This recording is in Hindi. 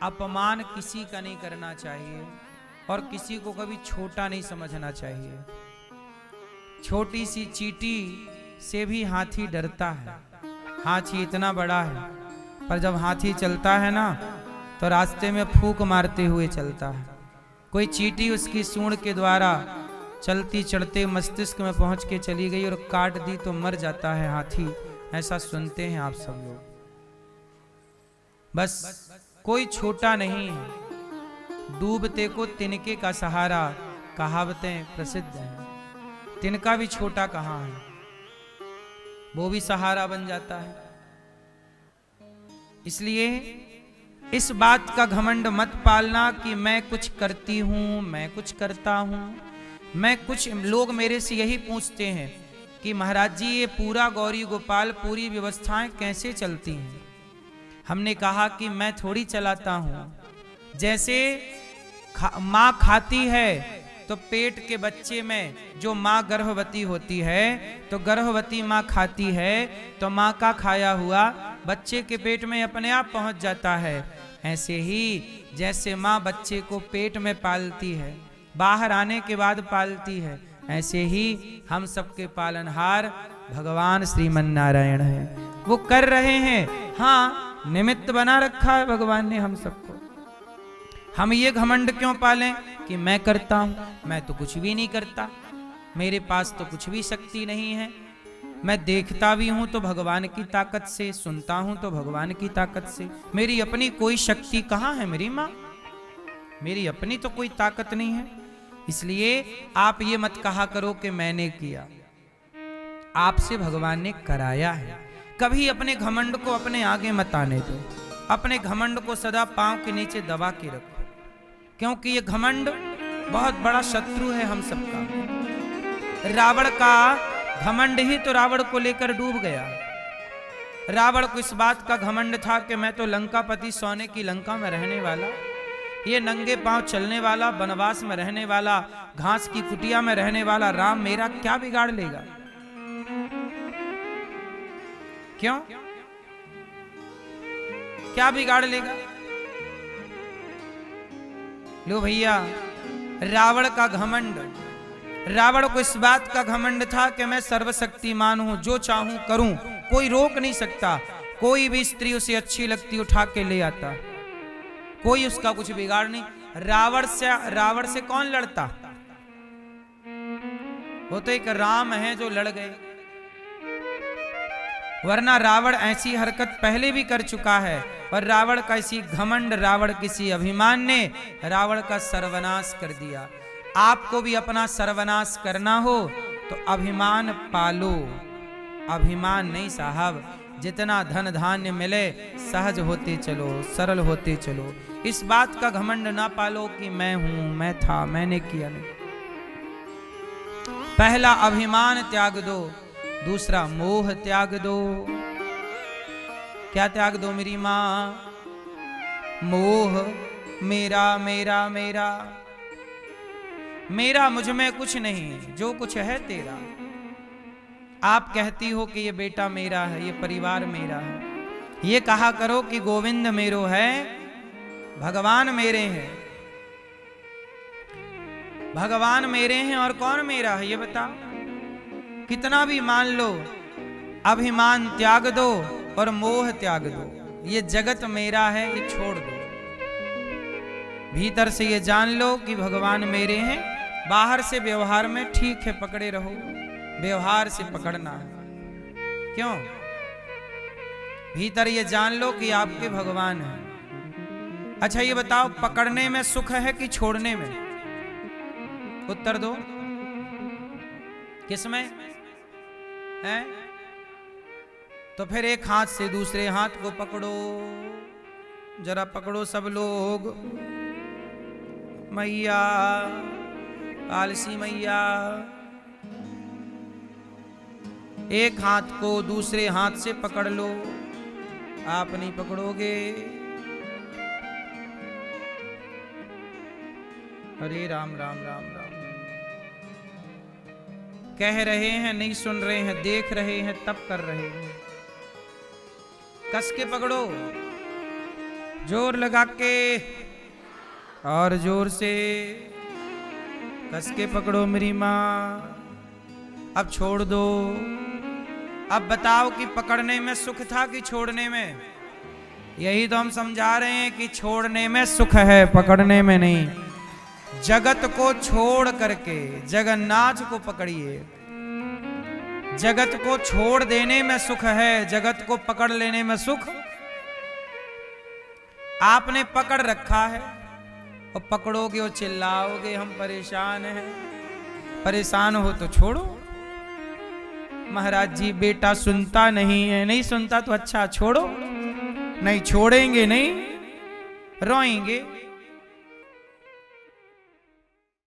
अपमान किसी का नहीं करना चाहिए और किसी को कभी छोटा नहीं समझना चाहिए। छोटी सी चींटी से भी हाथी डरता है। हाथी इतना बड़ा है, पर जब हाथी चलता है ना तो रास्ते में फूंक मारते हुए चलता है। कोई चींटी उसकी सूंड के द्वारा चलती चढ़ते मस्तिष्क में पहुंच के चली गई और काट दी तो मर जाता है हाथी। ऐसा सुनते हैं आप सब लोग। बस कोई छोटा नहीं है। डूबते को तिनके का सहारा, कहावतें प्रसिद्ध हैं। तिनका भी छोटा कहाँ है, वो भी सहारा बन जाता है। इसलिए इस बात का घमंड मत पालना कि मैं कुछ करती हूं, मैं कुछ करता हूं, मैं कुछ। लोग मेरे से यही पूछते हैं कि महाराज जी ये पूरा गौरी गोपाल पूरी व्यवस्थाएं कैसे चलती हैं। हमने कहा कि मैं थोड़ी चलाता हूं। जैसे माँ खाती है तो पेट के बच्चे में जो माँ गर्भवती होती है तो गर्भवती माँ खाती है तो माँ का खाया हुआ बच्चे के पेट में अपने आप पहुंच जाता है। ऐसे ही जैसे माँ बच्चे को पेट में पालती है, बाहर आने के बाद पालती है, ऐसे ही हम सबके पालनहार भगवान श्रीमन नारायण है। वो कर रहे हैं, हाँ निमित्त बना रखा है भगवान ने हम सबको। हम ये घमंड क्यों पालें कि मैं करता हूं, मैं तो कुछ भी नहीं करता, मेरे पास तो कुछ भी शक्ति नहीं है। मैं देखता भी हूं तो भगवान की ताकत से, सुनता हूं तो भगवान की ताकत से। मेरी अपनी कोई शक्ति कहाँ है मेरी माँ, मेरी अपनी तो कोई ताकत नहीं है। इसलिए आप ये मत कहा करो कि मैंने किया, आपसे भगवान ने कराया है। कभी अपने घमंड को अपने आगे मत आने दो। अपने घमंड को सदा पांव के नीचे दबा के रखो, क्योंकि ये घमंड बहुत बड़ा शत्रु है हम सबका। रावण का घमंड ही तो रावण को लेकर डूब गया। रावण को इस बात का घमंड था कि मैं तो लंकापति, सोने की लंका में रहने वाला, ये नंगे पांव चलने वाला, वनवास में रहने वाला, घास की कुटिया में रहने वाला राम मेरा क्या बिगाड़ लेगा। क्यों, क्या बिगाड़ लेगा। लो भैया, रावण का घमंड, रावण को इस बात का घमंड था कि मैं सर्वशक्तिमान हूं, जो चाहूं करूं, कोई रोक नहीं सकता। कोई भी स्त्री उसे अच्छी लगती उठा के ले आता, कोई उसका कुछ बिगाड़ नहीं। रावण से कौन लड़ता, वो तो एक राम है जो लड़ गए, वरना रावण ऐसी हरकत पहले भी कर चुका है। और रावण का इसी घमंड, रावण किसी अभिमान ने रावण का सर्वनाश कर दिया। आपको भी अपना सर्वनाश करना हो तो अभिमान पालो। अभिमान नहीं साहब, जितना धन धान्य मिले सहज होते चलो, सरल होते चलो। इस बात का घमंड ना पालो कि मैं हूं, मैं था, मैंने किया नहीं। पहला अभिमान त्याग दो, दूसरा मोह त्याग दो। क्या त्याग दो मेरी मां, मोह। मेरा मेरा मेरा मेरा, मुझ में कुछ नहीं, जो कुछ है तेरा। आप कहती हो कि ये बेटा मेरा है, ये परिवार मेरा है, ये कहा करो कि गोविंद मेरो है, भगवान मेरे हैं। भगवान मेरे हैं और कौन मेरा है ये बताओ। कितना भी मान लो, अभिमान त्याग दो और मोह त्याग दो। ये जगत मेरा है, ये छोड़ दो। भीतर से ये जान लो कि भगवान मेरे हैं। बाहर से व्यवहार में ठीक है पकड़े रहो, व्यवहार से पकड़ना है। क्यों, भीतर ये जान लो कि आपके भगवान हैं। अच्छा ये बताओ, पकड़ने में सुख है कि छोड़ने में? उत्तर दो, किसमें है? तो फिर एक हाथ से दूसरे हाथ को पकड़ो, जरा पकड़ो सब लोग। मैया, कालसी मैया, एक हाथ को दूसरे हाथ से पकड़ लो। आप नहीं पकड़ोगे। हरे राम राम राम राम। कह रहे हैं, नहीं सुन रहे हैं, देख रहे हैं, तब कर रहे हैं। कस के पकड़ो, जोर लगा के और जोर से कस के पकड़ो मेरी माँ। अब छोड़ दो। अब बताओ कि पकड़ने में सुख था कि छोड़ने में? यही तो हम समझा रहे हैं कि छोड़ने में सुख है, पकड़ने में नहीं। जगत को छोड़ करके जगन्नाथ को पकड़िए। जगत को छोड़ देने में सुख है, जगत को पकड़ लेने में सुख। आपने पकड़ रखा है और पकड़ोगे और चिल्लाओगे हम परेशान हैं। परेशान हो तो छोड़ो। महाराज जी बेटा सुनता नहीं है। नहीं सुनता तो अच्छा, छोड़ो। नहीं छोड़ेंगे नहीं, रोएंगे।